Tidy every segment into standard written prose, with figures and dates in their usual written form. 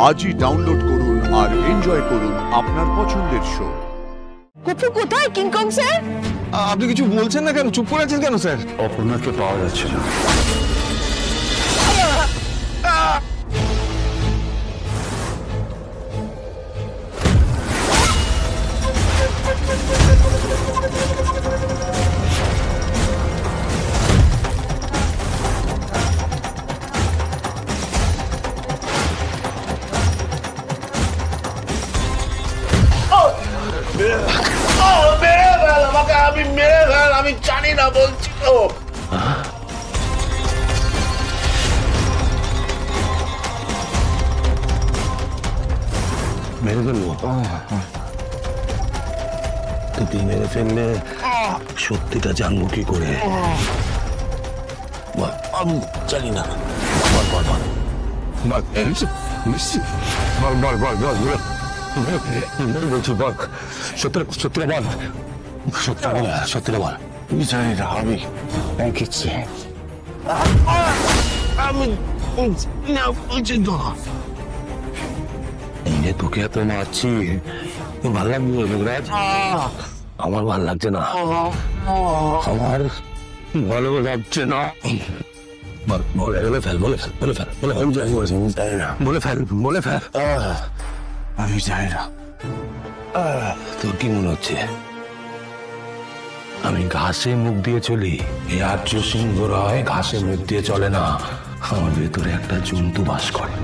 আজই ডাউনলোড করুন আর এনজয় করুন আপনার পছন্দের শো। কুপু কোথায় কিংকং স্যার? আপনি কিছু বলছেন না কেন? চুপ করে আছেন কেন স্যার? অপর্ণাকে পাওয়া যাচ্ছে না। আমি জানি না বলছি তো। মেরে ফেলবো? তুই মেরে ফেললে সত্যিটা জানবো কি করে? আমি জানি না। সত্যিটা বল। আমি জানি না, আমি কিচ্ছু তোকে এত মারছি, ভাল লাগবে মেঘরাজ? আমার ভাল লাগছে না, আমার ভালো লাগছে না। বলে ফেল। আমি জানি না। তোর কি মনে হচ্ছে আমি ঘাসে মুখ দিয়ে চলি? এই আর্য সিংহ রায় ঘাসে মুখ দিয়ে চলে না। আমার ভেতরে একটা জন্তু বাস করে,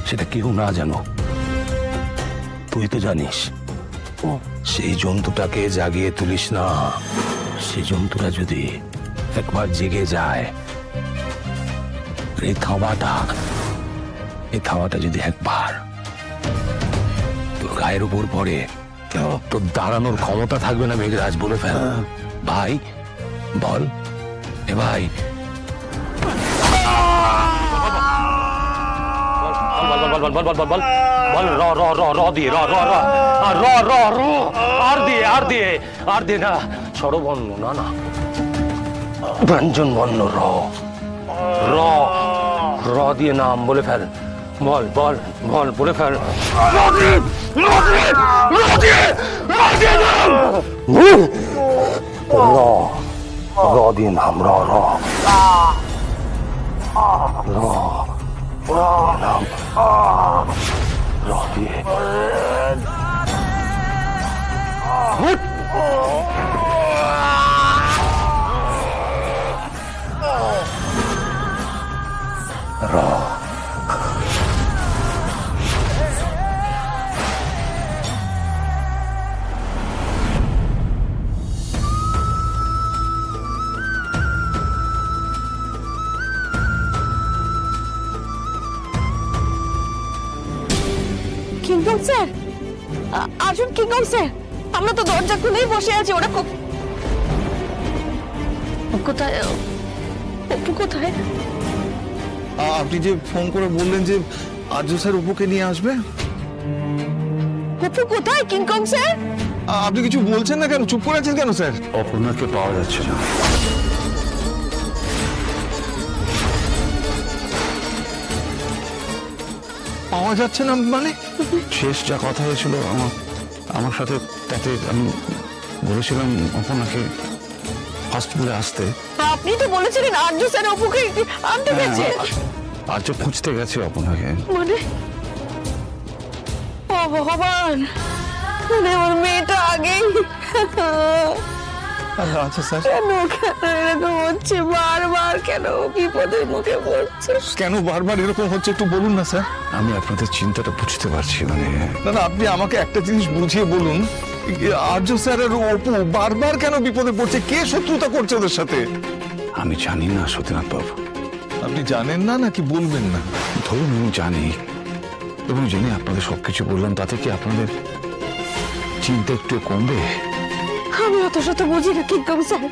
সেটা কেউ না জানো, তুই তো জানিস। সেই জন্তুটাকে জাগিয়ে তুলিস না। সেই জন্তুটা যদি একবার জেগে যায়, এই থাওয়াটা যদি একবার তোর গায়ের উপর পড়ে, তোর দাঁড়ানোর ক্ষমতা থাকবে না মেঘরাজ। বলে ফেল ভাই, বল এ ভাই। আর দিয়ে না, স্বরবর্ণ না, ব্যঞ্জন বর্ণ র দিয়ে নাম বলে ফেল। বল বলে ফেল। র দিয়ে নাম, র দিয়ে কিংকং স্যার, আসুন কিংকং স্যার, আমরা তো দরজা খুলেই বসে আছি। ওরা কোথায়? অপু কোথায়? আপনি যে ফোন করে বললেন যে আর্য স্যার অপুকে নিয়ে আসবে। অপু কোথায় কিংকং স্যার? আপনি কিছু বলছেন না কেন? চুপ করে আছেন কেন স্যার? অপর্ণাকে পাওয়া যাচ্ছে না। পাওয়া যাচ্ছে না মানে? শেষ যা কথা হয়েছিল আমার সাথে, তাতে আমি বলেছিলাম অপর্ণাকে হসপিটালে আসতে। আপনি তো বলেছিলেন আর্য স্যার অপুকে আনতে গেছে। আর্য খুঁজতে গেছে অপর্ণাকে। মানে ও ভগবান, মানে ওর মেয়েটা আগেই। আচ্ছা স্যার, কেন এরকম হচ্ছে বারবার? কেন বিপদের মুখে পড়ছে? কেন বারবার এরকম হচ্ছে একটু বলুন না স্যার। আমি আপনাদের চিন্তাটা বুঝতে পারছি। মানে না, আপনি আমাকে একটা জিনিস বুঝিয়ে বলুন, আর্য স্যার আর অপু বারবার কেন বিপদে পড়ছে? কে শত্রুতা করছে ওদের সাথে? আমি জানি না সতীনাথ বাবু। আপনি জানেন না নাকি বলবেন না? ধরুন আমি জানি, এবং জেনে আপনাদের সবকিছু বললাম, তাতে কি আপনাদের চিন্তা একটু কমবে? আমি অত শত বুঝি না কিংকং স্যার।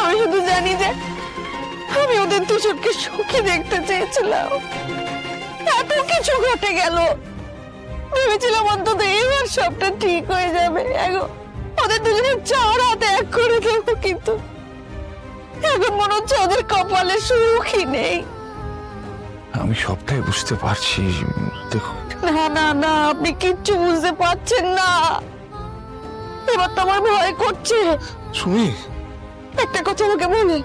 আমি শুধু জানি যে আমি ওদের দুজনকে সুখী দেখতে চেয়েছিলাম। এত কিছু ঘটে গেল, ভেবেছিলাম অন্তত এবার সবটা ঠিক হয়ে যাবে। এখন ওদের দুজনের চার হাতে এক করে দেবো, কিন্তু এখন মনে হচ্ছে ওদের কপালে সুখই নেই। আমি সবটাই বুঝতে পারছি। দেখো, না না না, আপনি কিচ্ছু বুঝতে পারছেন না। এবার তো আমার ভয় করছে। সুমি, একটা কথা আমাকে বলে,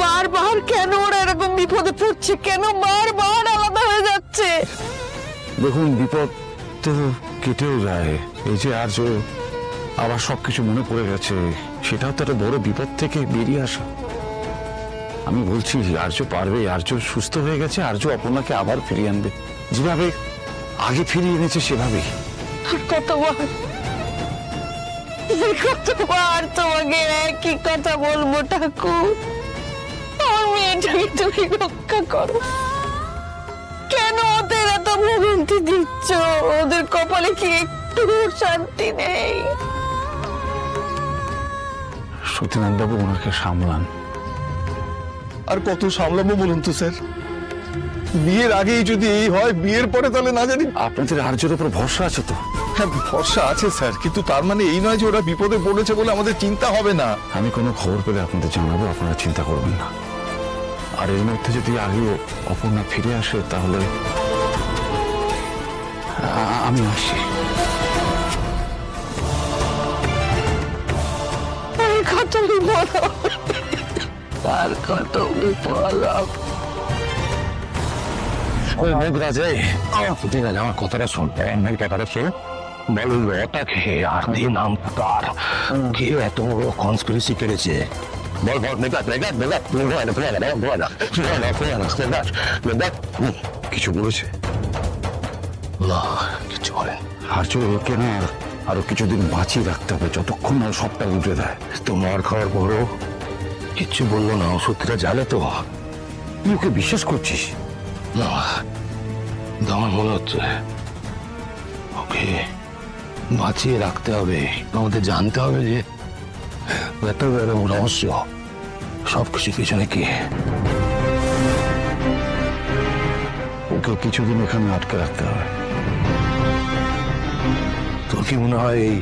বারবার কেন ওরা এরকম বিপদে পড়ছে, কেন বারবার আলাদা হয়ে যাচ্ছে? দেখুন, বিপদ তো কেটেও যায়। এই যে আজ আবার সবকিছু মনে পড়ে গেছে, সেটাও তো একটা বড় বিপদ থেকে বেরিয়ে আসা। আমি বলছি আর্য পারবে, আর্য সুস্থ হয়ে গেছে, আর্য অপর্ণাকে আবার ফিরিয়ে আনবে, যেভাবে আগে ফিরিয়ে এনেছে সেভাবেই। আর কতবার তোমাকে একই কথা বলবো ঠাকুর? আমার মেয়েটাকে তুমি রক্ষা করো। কেন ওদের এত ভোগান্তি দিচ্ছ? ওদের কপালে কি একটু শান্তি নেই? সত্যনারায়ণ বাবু, ওনাকে সামলান। আর কত সামলাবো বলুন তো স্যার? বিয়ের আগেই যদি এই হয়, বিয়ের পরে তাহলে না জানি। আপনাদের আর্যের উপর ভরসা আছে তো? হ্যাঁ, ভরসা আছে স্যার, কিন্তু তার মানে এই নয় যে ওরা বিপদে পড়েছে বলে আমাদের চিন্তা হবে না। আমি কোনো খবর পেলে আপনাদের জানাবো, আপনারা চিন্তা করবেন না। আর এর মধ্যে যদি আগেও অপর্ণা ফিরে আসে তাহলে আমি আসি। আর কত বিপদ, আর কত বিপদ। ঠিক আছে, আমার কথাটা শুনতে ব্যাপারে সে বলুন ওটাকে আর দিয়ে নাম তার কেউ এত বড় কনস্পিরেসি করেছে। বল বল, কিছু বলেছে না, কিছু বলে আর্য ওকে না আরো কিছুদিন বাঁচিয়ে রাখতে হবে, যতক্ষণ না ও সবটা উঠে দেয়। তোমার খাওয়ার পরও কিচ্ছু বললো না। সত্যিটা জানে তো? তুই ওকে বিশ্বাস করছিস? না, আমার মনে হচ্ছে ওকে বাঁচিয়ে রাখতে হবে। আমাদের জানতে হবে যে এত বড় রহস্য, সবকিছু পিছনে কি। ওকে কিছুদিন এখানে আটকে রাখতে হবে। তোর কি মনে হয় এই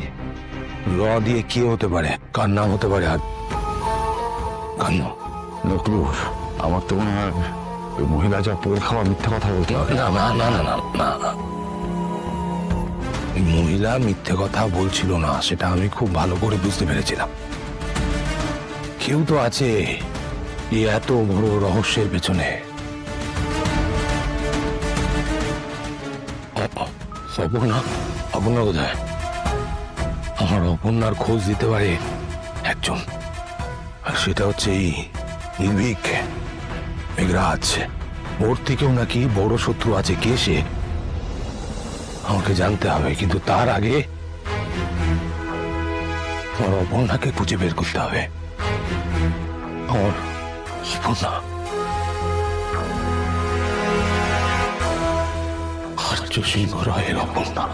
র দিয়ে কে হতে পারে, কার নাম হতে পারে? আর কার নাম? নকলু, আমার তো মনে হয় ওই মহিলা যা পোল খাওয়া মিথ্যা কথা বলতে হবে। না না না না না না, এই মহিলা মিথ্যে কথা বলছিল না, সেটা আমি খুব ভালো করে বুঝতে পেরেছিলাম। কেউ তো আছে এই এত বড় রহস্যের পেছনে। অপর্ণা, অপর্ণা কোথায়? আমার অপর্ণার খোঁজ দিতে পারে একজন, আর সেটা হচ্ছে এই নির্ভীক মেঘরাজ। ওর থেকেও নাকি বড় শত্রু আছে। কে সে? আমাকে জানতে হবে, কিন্তু তার আগে আমার অপর্ণাকে খুঁজে বের করতে হবে। আমার অপর্ণা, আর্য সিংহ রায়ের অপর্ণা।